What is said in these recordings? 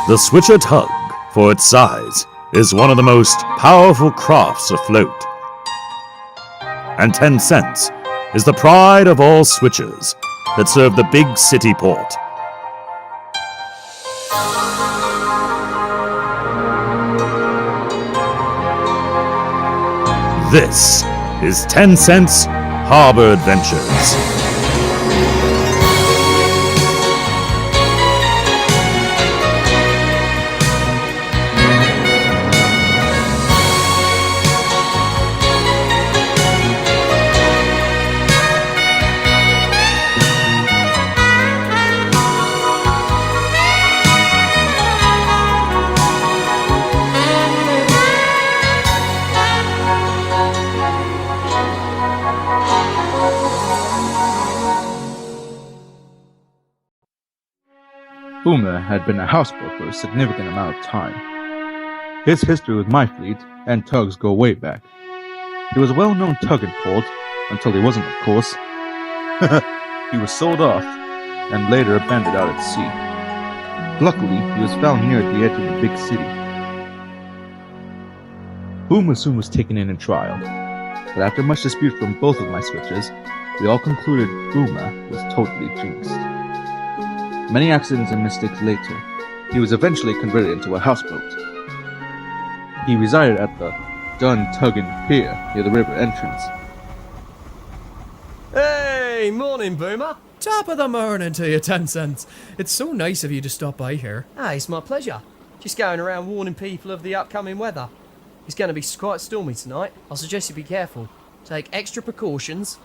The switcher tug, for its size, is one of the most powerful crafts afloat. And 10 cents is the pride of all switchers that serve the big city port. This is 10 Cents Harbour Adventures. Boomer had been a houseboat for a significant amount of time. His history with my fleet and tugs go way back. He was a well-known tug in port, until he wasn't, of course. He was sold off, and later abandoned out at sea. Luckily, he was found near the edge of the big city. Boomer soon was taken in and trialed, but after much dispute from both of my switches, we all concluded Boomer was totally jinxed. Many accidents and mistakes later, he was eventually converted into a houseboat. He resided at the Dun Tuggin Pier near the river entrance. Hey, morning, Boomer. Top of the morning to you, 10 cents. It's so nice of you to stop by here. It's my pleasure. Just going around warning people of the upcoming weather. It's going to be quite stormy tonight. I suggest you be careful. Take extra precautions.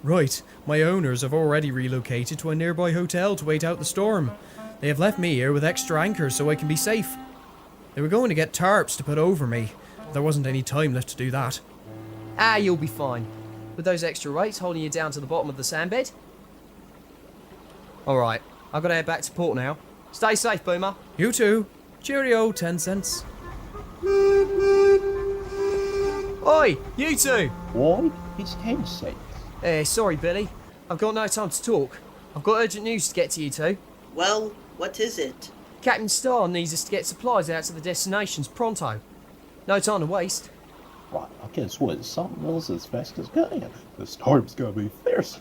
Right, my owners have already relocated to a nearby hotel to wait out the storm. They have left me here with extra anchors so I can be safe. They were going to get tarps to put over me, but there wasn't any time left to do that. You'll be fine. With those extra weights holding you down to the bottom of the sandbed. Alright, I've got to head back to port now. Stay safe, Boomer. You too. Cheerio, 10 cents. Oi, you two! Why? It's 10 cents. Sorry, Billy. I've got no time to talk. I've got urgent news to get to you two. Well, what is it? Captain Starr needs us to get supplies out to the destinations pronto. No time to waste. Right, I guess what? Something else as fast as can. The storm's gonna be fierce.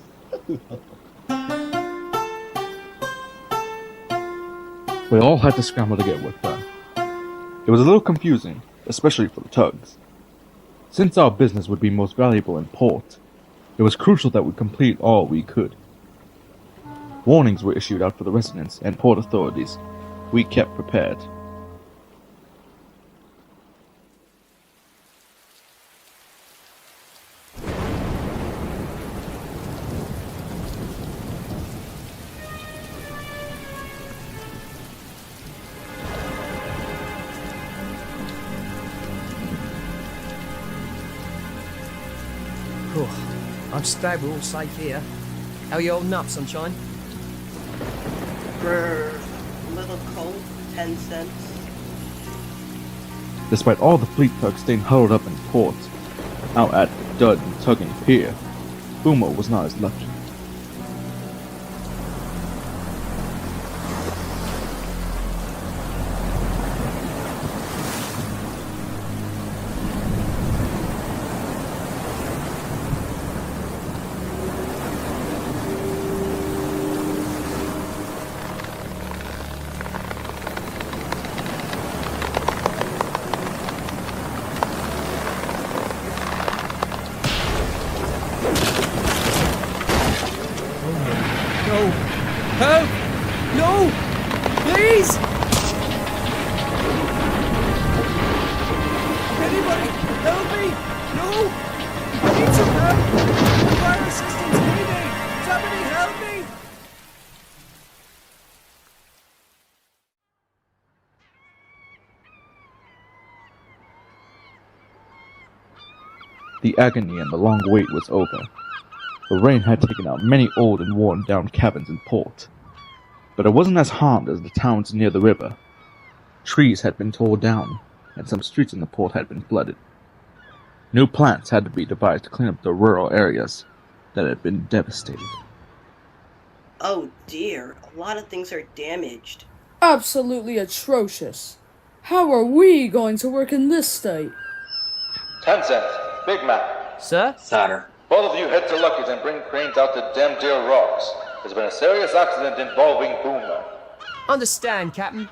We all had to scramble to get work done. It was a little confusing, especially for the tugs. Since our business would be most valuable in port, it was crucial that we complete all we could. Warnings were issued out for the residents and port authorities. We kept prepared. I'm just glad we're all safe here. How are you holding up, sunshine? Brr, a little cold, 10 cents. Despite all the fleet tugs staying huddled up in port, out at the Dud and Tuggin Pier, Boomer was not as lucky. No! Help! No! Please! Anybody! Help me! No! I need some help! Fire assistance needed! Somebody help me! The agony and the long wait was over. The rain had taken out many old and worn-down cabins in port, but it wasn't as harmed as the towns near the river. Trees had been torn down, and some streets in the port had been flooded. New plans had to be devised to clean up the rural areas that had been devastated. Oh dear, a lot of things are damaged. Absolutely atrocious. How are we going to work in this state? 10 cents. Big man. Sir? Sir. Both of you head to Lucky's and bring cranes out to Dem Deer Rocks. There's been a serious accident involving Boomer. Understand, Captain.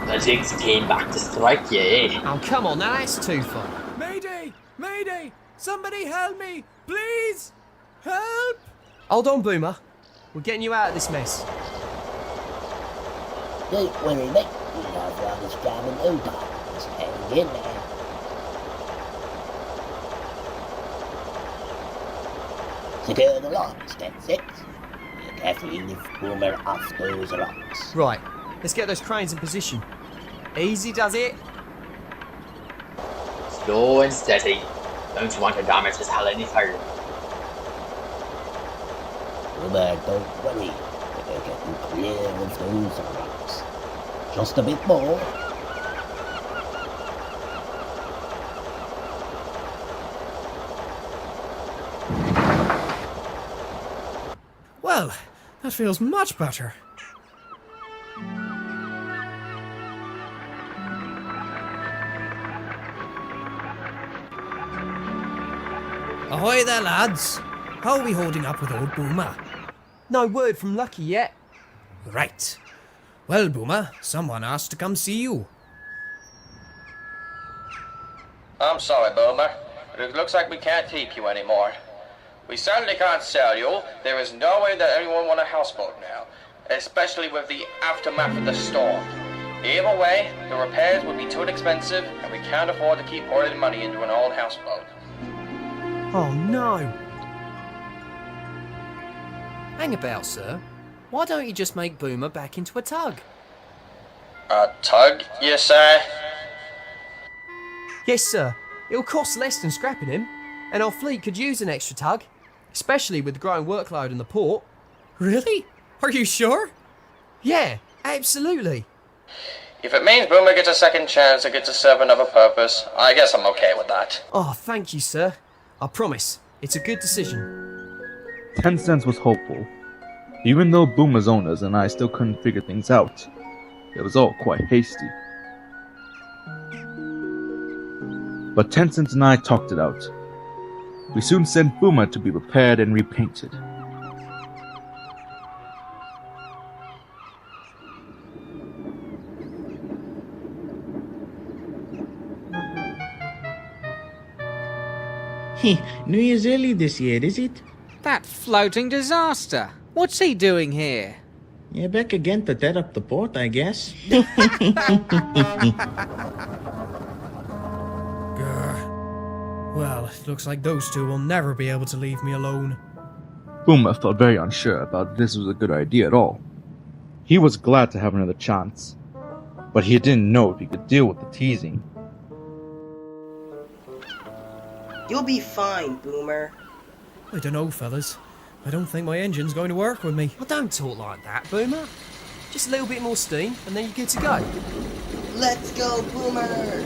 The jinxed came back to strike you, eh? Oh, come on, now that's too far. Mayday! Mayday! Somebody help me! Please! Help! Hold on, Boomer. We're getting you out of this mess. Don't worry, mate. We have run this jam in no time. Just hang in there. Secure the locks, 10-6. You carefully lift Boomer off those rocks. Right, let's get those cranes in position. Easy does it. Slow and steady. Don't want to damage this hell any further. Boomer, don't worry. We're getting clear of those rocks. Just a bit more. Well, that feels much better. Ahoy there, lads. How are we holding up with old Boomer? No word from Lucky yet. Right. Well, Boomer, someone asked to come see you. I'm sorry, Boomer, but it looks like we can't keep you anymore. We certainly can't sell you. There is no way that anyone want a houseboat now, especially with the aftermath of the storm. Either way, the repairs would be too expensive, and we can't afford to keep pouring money into an old houseboat. Oh no. Hang about, sir. Why don't you just make Boomer back into a tug? A tug, you say? Yes, sir. It'll cost less than scrapping him, and our fleet could use an extra tug, especially with the growing workload in the port. Really? Are you sure? Yeah, absolutely. If it means Boomer gets a second chance to get to serve another purpose, I guess I'm okay with that. Oh, thank you, sir. I promise, it's a good decision. 10 cents was hopeful. Even though Boomer's owners and I still couldn't figure things out, it was all quite hasty. But 10 cents and I talked it out. We soon sent Boomer to be repaired and repainted. New Year's early this year, is it? That floating disaster. What's he doing here? Yeah, back again to tear up the port, I guess. Well, it looks like those two will never be able to leave me alone. Boomer felt very unsure about if this was a good idea at all. He was glad to have another chance, but he didn't know if he could deal with the teasing. You'll be fine, Boomer. I don't know, fellas. I don't think my engine's going to work with me. Well, don't talk like that, Boomer. Just a little bit more steam, and then you're good to go. Let's go, Boomer!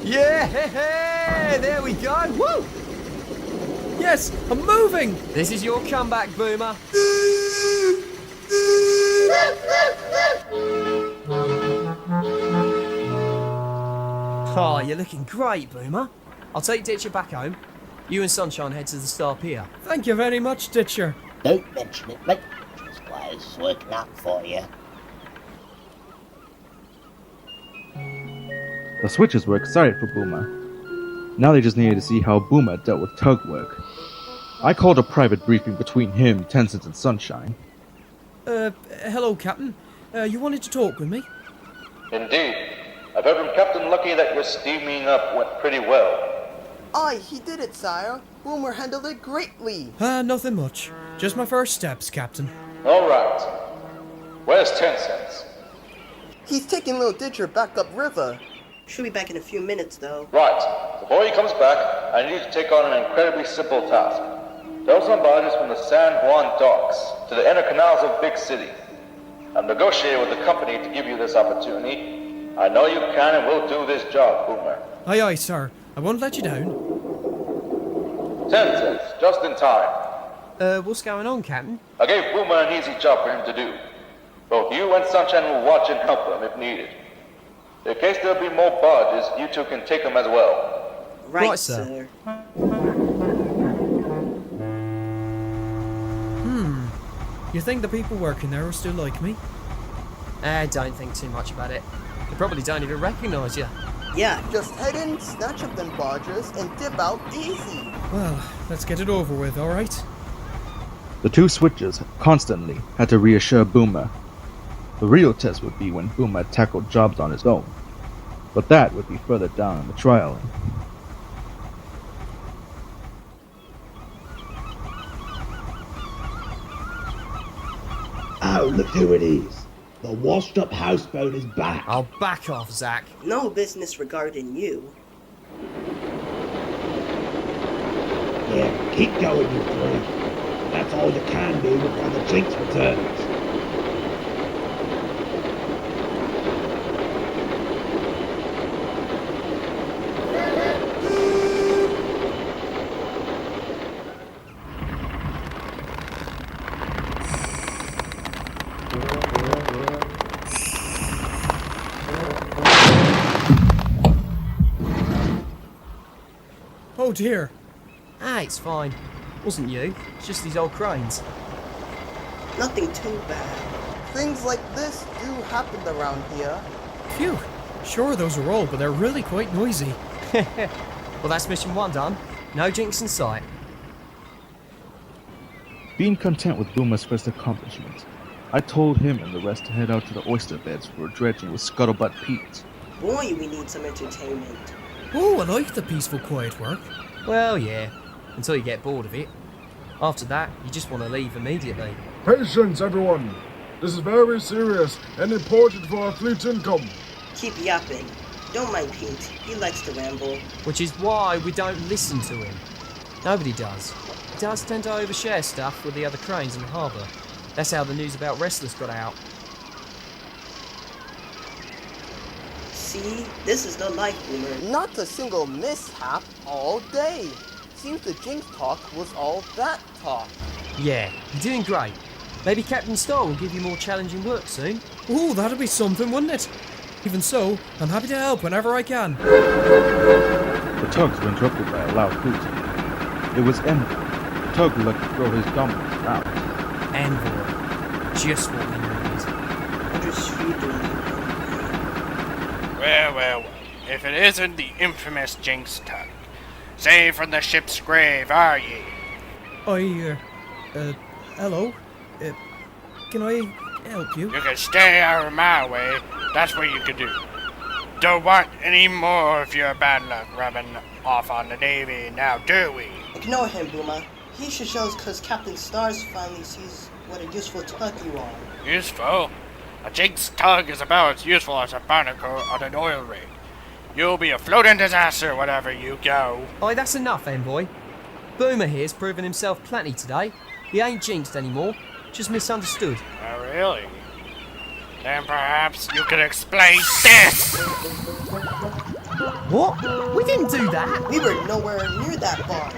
Yeah, there we go. Woo! Yes, I'm moving! This is your comeback, Boomer. Oh, you're looking great, Boomer. I'll take Ditcher back home. You and Sunshine head to the Star Pier. Thank you very much, Ditcher. Don't mention it, mate. Just why it's working out for you. The switches were excited for Boomer. Now they just needed to see how Boomer dealt with tug work. I called a private briefing between him, 10 cents, and Sunshine. Hello, Captain. You wanted to talk with me? Indeed. I've heard from Captain Lucky that your steaming up went pretty well. Aye, he did it, sire. Boomer handled it greatly. Nothing much. Just my first steps, Captain. All right. Where's 10 cents? He's taking little Ditcher back up river. Should be back in a few minutes, though. Right. Before he comes back, I need you to take on an incredibly simple task. Tow some barges from the San Juan docks to the inner canals of Big City. I've negotiated with the company to give you this opportunity, I know you can and will do this job, Boomer. Aye, aye, sir. I won't let you down. Senses, just in time. What's going on, Captain? I gave Boomer an easy job for him to do. Both you and Sunshine will watch and help him if needed. In case there'll be more barges, you two can take them as well. Right, sir. You think the people working there will still like me? Don't think too much about it. They probably don't even recognise you. Yeah, just head in, snatch up them barges, and dip out easy. Well, let's get it over with, alright? The two switches constantly had to reassure Boomer. The real test would be when Boomer tackled jobs on his own, but that would be further down in the trial. Oh, look who it is. The washed-up houseboat is back. I'll back off, Zach. No business regarding you. Yeah, keep going, you three. That's all you can do before the jinx returns. Oh dear. It's fine. Wasn't you. It's just these old cranes. Nothing too bad. Things like this do happen around here. Phew. Sure, those are old, but they're really quite noisy. Well, that's mission 1 done. No jinx in sight. Being content with Boomer's first accomplishment, I told him and the rest to head out to the oyster beds for dredging with Scuttlebutt Pete. Boy, we need some entertainment. Oh, I like the peaceful, quiet work. Well, yeah. Until you get bored of it. After that, you just want to leave immediately. Patience, everyone. This is very serious and important for our fleet's income. Keep yapping. Don't mind Pete. He likes to ramble. Which is why we don't listen to him. Nobody does. He does tend to overshare stuff with the other cranes in the harbour. That's how the news about Restless got out. See? This is the life, Boomer. Not a single mishap all day. Seems the jinx talk was all that talk. Yeah, you're doing great. Maybe Captain Star will give you more challenging work soon. Oh, that'd be something, wouldn't it? Even so, I'm happy to help whenever I can. The tugs were interrupted by a loud hoot. It was Envoy, the tug who liked to throw his dominance around. Envoy. Just what we need. Well, if it isn't the infamous jinx tug. Saved from the ship's grave, are ye? Hello? Can I help you? You can stay out of my way, that's what you can do. Don't want any more of your bad luck rubbing off on the Navy, now do we? Ignore him, Boomer. He should show us because Captain Stars finally sees what a useful tug you are. Useful? A jinx tug is about as useful as a barnacle on an oil rig. You'll be a floating disaster wherever you go. Aye, that's enough, Envoy. Boomer here's proven himself plenty today. He ain't jinxed anymore, just misunderstood. Oh, really? Then perhaps you could explain this! What? We didn't do that! We were nowhere near that barge.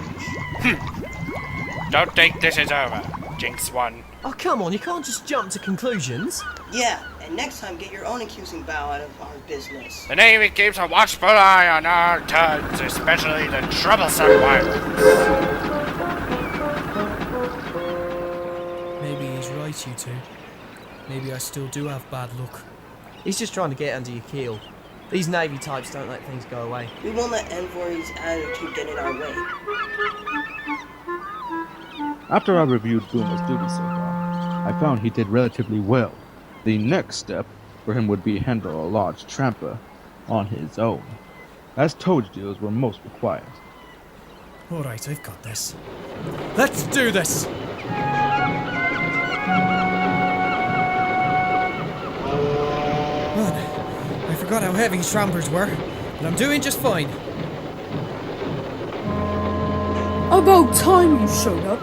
Don't think this is over, Jinx 1. Oh, come on, you can't just jump to conclusions. Yeah, and next time get your own accusing bow out of our business. The Navy keeps a watchful eye on our tugs, especially the troublesome ones. Maybe he's right, you two. Maybe I still do have bad luck. He's just trying to get under your keel. These Navy types don't let things go away. We won't let Envoy's attitude get in our way. After I reviewed Boomer's duties so far, I found he did relatively well. The next step for him would be handle a large tramper on his own, as towage deals were most required. Alright, I've got this. Let's do this! Man, I forgot how heavy trampers were, but I'm doing just fine. About time you showed up.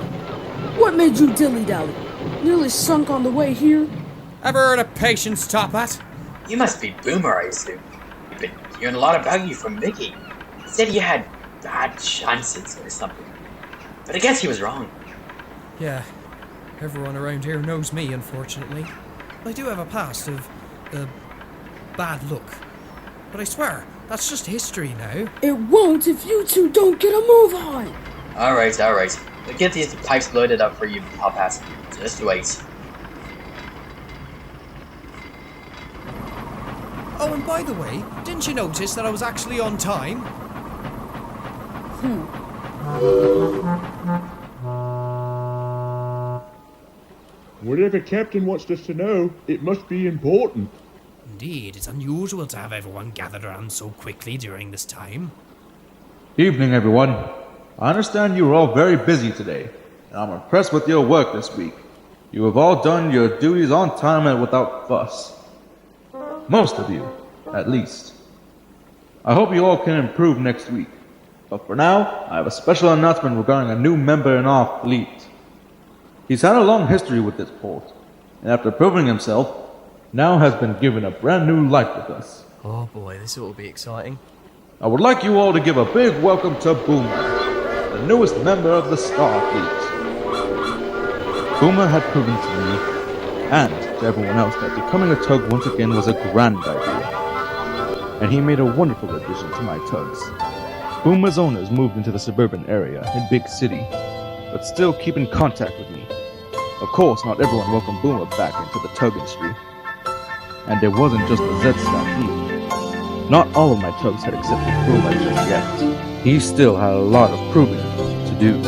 What made you dilly-dally? Nearly sunk on the way here. Ever heard of patience, Top Hat? You must be Boomer, I assume. We've been hearing a lot about you from Mickey. He said you had bad chances or something. But I guess he was wrong. Yeah, everyone around here knows me, unfortunately. I do have a past of, bad luck. But I swear, that's just history now. It won't if you two don't get a move on. Alright. We'll get these pipes loaded up for you, Pop-Ass. Just wait. Oh, and by the way, didn't you notice that I was actually on time? Whatever Captain wants us to know, it must be important. Indeed, it's unusual to have everyone gathered around so quickly during this time. Evening, everyone. I understand you are all very busy today, and I'm impressed with your work this week. You have all done your duties on time and without fuss. Most of you, at least. I hope you all can improve next week. But for now, I have a special announcement regarding a new member in our fleet. He's had a long history with this port, and after proving himself, now has been given a brand new life with us. Oh boy, this will be exciting. I would like you all to give a big welcome to Boomer, the newest member of the Star Fleet. Boomer had proven to me, and to everyone else, that becoming a tug once again was a grand idea. And he made a wonderful addition to my tugs. Boomer's owners moved into the suburban area in Big City, but still keep in contact with me. Of course, not everyone welcomed Boomer back into the tug industry. And it wasn't just the Z-Staff either. Not all of my tugs had accepted Boomer just yet. He still had a lot of proving to do.